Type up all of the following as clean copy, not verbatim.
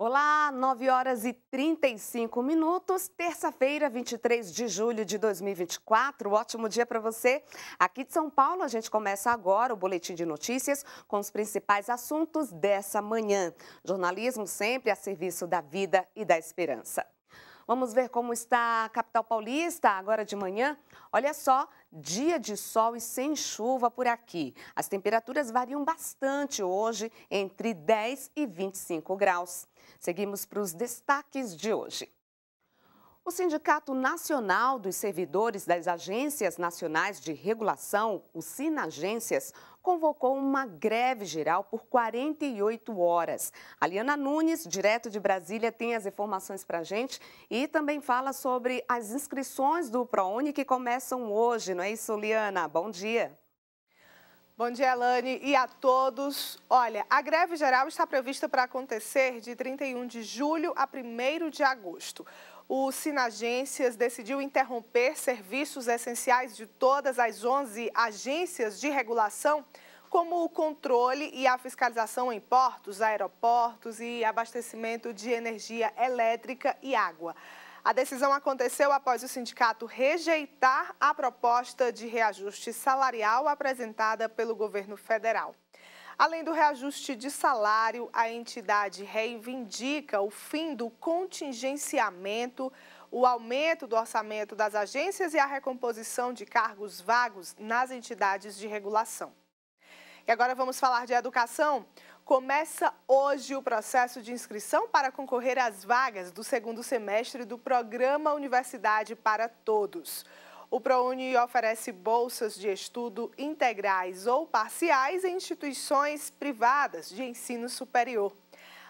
Olá, 9 horas e 35 minutos, terça-feira, 23 de julho de 2024. Ótimo dia para você. Aqui de São Paulo, a gente começa agora o Boletim de Notícias com os principais assuntos dessa manhã. Jornalismo sempre a serviço da vida e da esperança. Vamos ver como está a capital paulista agora de manhã? Olha só, dia de sol e sem chuva por aqui. As temperaturas variam bastante hoje, entre 10 e 25 graus. Seguimos para os destaques de hoje. O Sindicato Nacional dos Servidores das Agências Nacionais de Regulação, o Sinagências, convocou uma greve geral por 48 horas. A Liana Nunes, direto de Brasília, tem as informações para a gente e também fala sobre as inscrições do ProUni que começam hoje, não é isso, Liana? Bom dia. Bom dia, Elane, e a todos. Olha, a greve geral está prevista para acontecer de 31 de julho a 1º de agosto. O Sinagências decidiu interromper serviços essenciais de todas as 11 agências de regulação, como o controle e a fiscalização em portos, aeroportos e abastecimento de energia elétrica e água. A decisão aconteceu após o sindicato rejeitar a proposta de reajuste salarial apresentada pelo governo federal. Além do reajuste de salário, a entidade reivindica o fim do contingenciamento, o aumento do orçamento das agências e a recomposição de cargos vagos nas entidades de regulação. E agora vamos falar de educação. Começa hoje o processo de inscrição para concorrer às vagas do segundo semestre do Programa Universidade para Todos. O ProUni oferece bolsas de estudo integrais ou parciais em instituições privadas de ensino superior.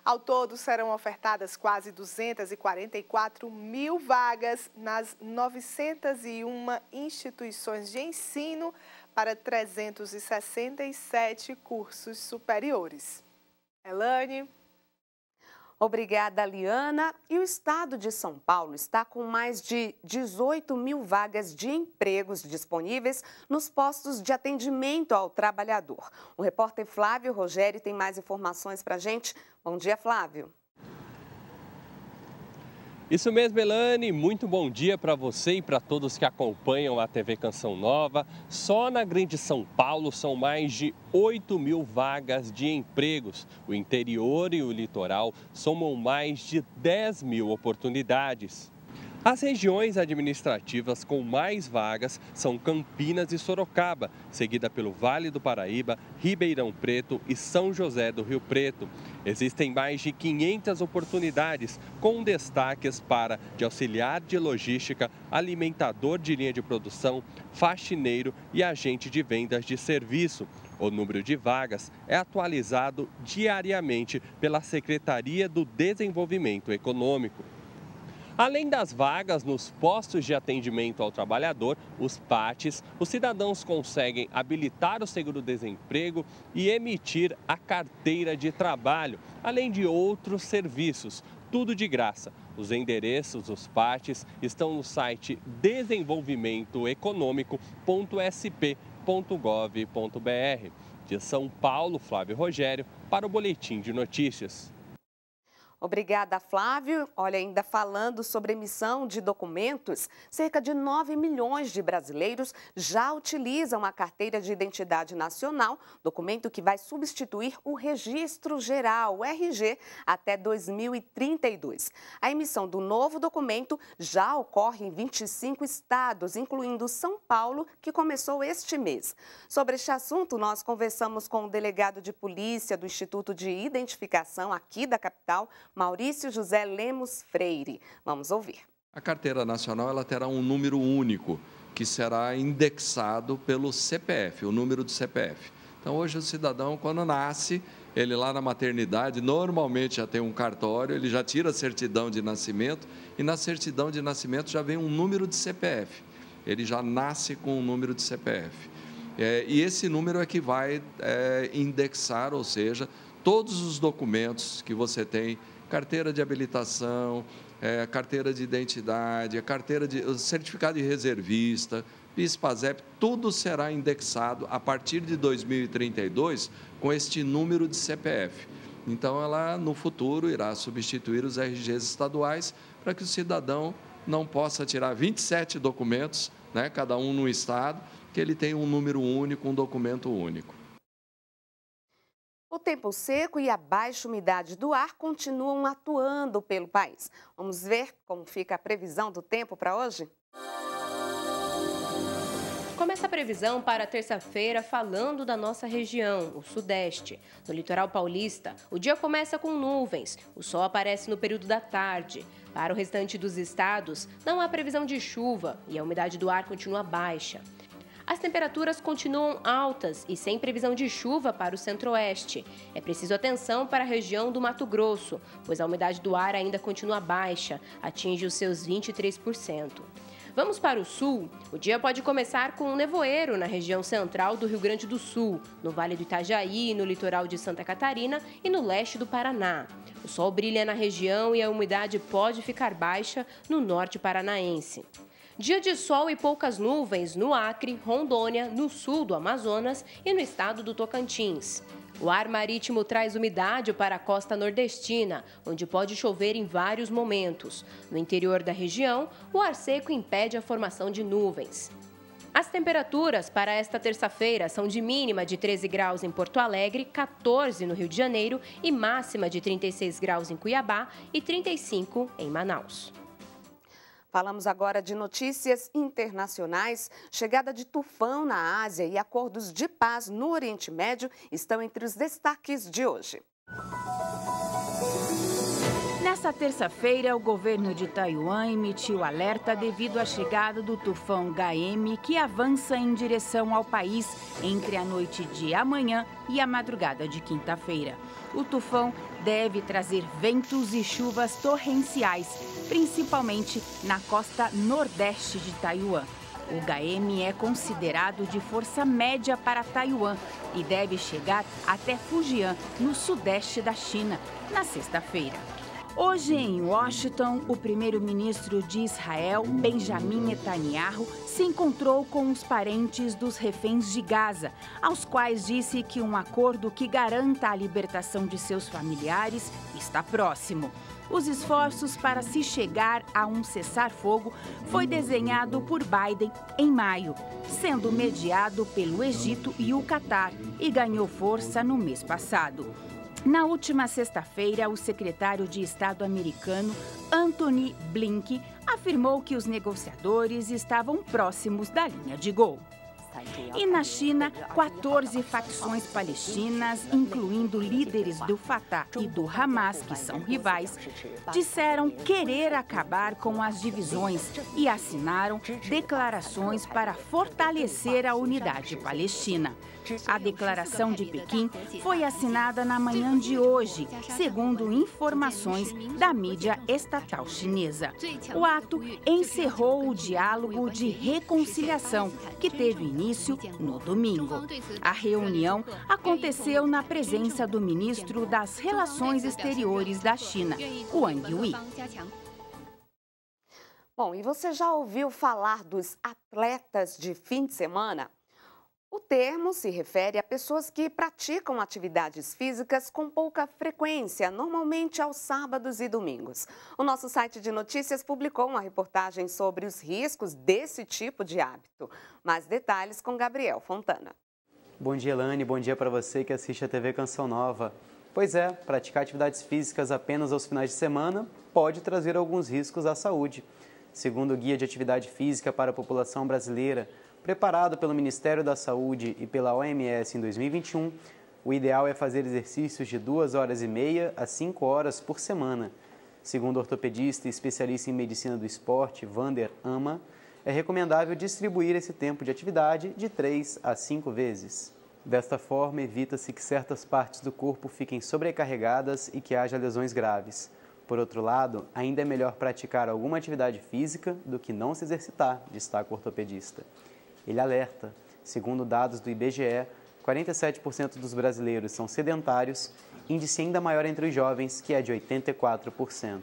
Ao todo, serão ofertadas quase 244 mil vagas nas 901 instituições de ensino para 367 cursos superiores. Elane. Obrigada, Liana. E o estado de São Paulo está com mais de 18 mil vagas de empregos disponíveis nos postos de atendimento ao trabalhador. O repórter Flávio Rogério tem mais informações para a gente. Bom dia, Flávio. Isso mesmo, Elane. Muito bom dia para você e para todos que acompanham a TV Canção Nova. Só na Grande São Paulo são mais de 8 mil vagas de empregos. O interior e o litoral somam mais de 10 mil oportunidades. As regiões administrativas com mais vagas são Campinas e Sorocaba, seguida pelo Vale do Paraíba, Ribeirão Preto e São José do Rio Preto. Existem mais de 500 oportunidades, com destaques para de auxiliar de logística, alimentador de linha de produção, faxineiro e agente de vendas de serviço. O número de vagas é atualizado diariamente pela Secretaria do Desenvolvimento Econômico. Além das vagas nos postos de atendimento ao trabalhador, os PATs, os cidadãos conseguem habilitar o seguro-desemprego e emitir a carteira de trabalho, além de outros serviços, tudo de graça. Os endereços dos PATs estão no site desenvolvimento-econômico.sp.gov.br. De São Paulo, Flávio Rogério, para o Boletim de Notícias. Obrigada, Flávio. Olha, ainda falando sobre emissão de documentos, cerca de 9 milhões de brasileiros já utilizam a Carteira de Identidade Nacional, documento que vai substituir o Registro Geral, o RG, até 2032. A emissão do novo documento já ocorre em 25 estados, incluindo São Paulo, que começou este mês. Sobre este assunto, nós conversamos com o delegado de polícia do Instituto de Identificação aqui da capital, Maurício José Lemos Freire. Vamos ouvir. A carteira nacional ela terá um número único, que será indexado pelo CPF, o número do CPF. Então, hoje o cidadão, quando nasce, ele lá na maternidade, normalmente já tem um cartório, ele já tira a certidão de nascimento e na certidão de nascimento já vem um número de CPF. Ele já nasce com um número de CPF. E esse número é que vai indexar, ou seja, todos os documentos que você tem, carteira de habilitação, carteira de identidade, o certificado de reservista, PIS, PASEP, tudo será indexado a partir de 2032 com este número de CPF. Então, ela, no futuro, irá substituir os RGs estaduais para que o cidadão não possa tirar 27 documentos, né, cada um no estado, que ele tenha um número único, um documento único. O tempo seco e a baixa umidade do ar continuam atuando pelo país. Vamos ver como fica a previsão do tempo para hoje? Começa a previsão para terça-feira falando da nossa região, o Sudeste. No litoral paulista, o dia começa com nuvens, o sol aparece no período da tarde. Para o restante dos estados, não há previsão de chuva e a umidade do ar continua baixa. As temperaturas continuam altas e sem previsão de chuva para o centro-oeste. É preciso atenção para a região do Mato Grosso, pois a umidade do ar ainda continua baixa, atinge os seus 23%. Vamos para o sul. O dia pode começar com um nevoeiro na região central do Rio Grande do Sul, no Vale do Itajaí, no litoral de Santa Catarina e no leste do Paraná. O sol brilha na região e a umidade pode ficar baixa no norte paranaense. Dia de sol e poucas nuvens no Acre, Rondônia, no sul do Amazonas e no estado do Tocantins. O ar marítimo traz umidade para a costa nordestina, onde pode chover em vários momentos. No interior da região, o ar seco impede a formação de nuvens. As temperaturas para esta terça-feira são de mínima de 13 graus em Porto Alegre, 14 no Rio de Janeiro e máxima de 36 graus em Cuiabá e 35 em Manaus. Falamos agora de notícias internacionais. Chegada de tufão na Ásia e acordos de paz no Oriente Médio estão entre os destaques de hoje. Nessa terça-feira, o governo de Taiwan emitiu alerta devido à chegada do tufão Gaemi, que avança em direção ao país entre a noite de amanhã e a madrugada de quinta-feira. O tufão deve trazer ventos e chuvas torrenciais, principalmente na costa nordeste de Taiwan. O Gaemi é considerado de força média para Taiwan e deve chegar até Fujian, no sudeste da China, na sexta-feira. Hoje, em Washington, o primeiro-ministro de Israel, Benjamin Netanyahu, se encontrou com os parentes dos reféns de Gaza, aos quais disse que um acordo que garanta a libertação de seus familiares está próximo. Os esforços para se chegar a um cessar-fogo foi desenhado por Biden em maio, sendo mediado pelo Egito e o Catar, e ganhou força no mês passado. Na última sexta-feira, o secretário de Estado americano, Antony Blinken, afirmou que os negociadores estavam próximos da linha de gol. E na China, 14 facções palestinas, incluindo líderes do Fatah e do Hamas, que são rivais, disseram querer acabar com as divisões e assinaram declarações para fortalecer a unidade palestina. A declaração de Pequim foi assinada na manhã de hoje, segundo informações da mídia estatal chinesa. O ato encerrou o diálogo de reconciliação, que teve início no domingo. A reunião aconteceu na presença do ministro das Relações Exteriores da China, Wang Yi. Bom, e você já ouviu falar dos atletas de fim de semana? O termo se refere a pessoas que praticam atividades físicas com pouca frequência, normalmente aos sábados e domingos. O nosso site de notícias publicou uma reportagem sobre os riscos desse tipo de hábito. Mais detalhes com Gabriel Fontana. Bom dia, Elane. Bom dia para você que assiste a TV Canção Nova. Pois é, praticar atividades físicas apenas aos finais de semana pode trazer alguns riscos à saúde. Segundo o Guia de Atividade Física para a População Brasileira, preparado pelo Ministério da Saúde e pela OMS em 2021, o ideal é fazer exercícios de 2h30 a 5 horas por semana. Segundo o ortopedista e especialista em medicina do esporte, Vander Ama, é recomendável distribuir esse tempo de atividade de 3 a 5 vezes. Desta forma, evita-se que certas partes do corpo fiquem sobrecarregadas e que haja lesões graves. Por outro lado, ainda é melhor praticar alguma atividade física do que não se exercitar, destaca o ortopedista. Ele alerta, segundo dados do IBGE, 47% dos brasileiros são sedentários, índice ainda maior entre os jovens, que é de 84%.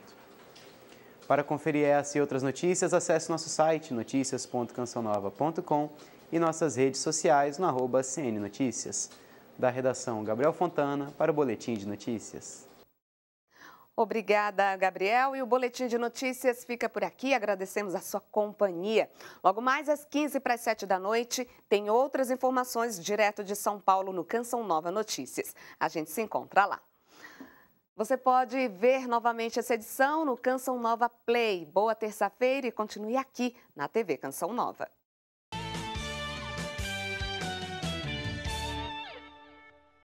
Para conferir essa e outras notícias, acesse nosso site noticias.cançãonova.com e nossas redes sociais no @CNNotícias. Da redação, Gabriel Fontana, para o Boletim de Notícias. Obrigada, Gabriel. E o Boletim de Notícias fica por aqui. Agradecemos a sua companhia. Logo mais às 6:45 da noite, tem outras informações direto de São Paulo no Canção Nova Notícias. A gente se encontra lá. Você pode ver novamente essa edição no Canção Nova Play. Boa terça-feira e continue aqui na TV Canção Nova.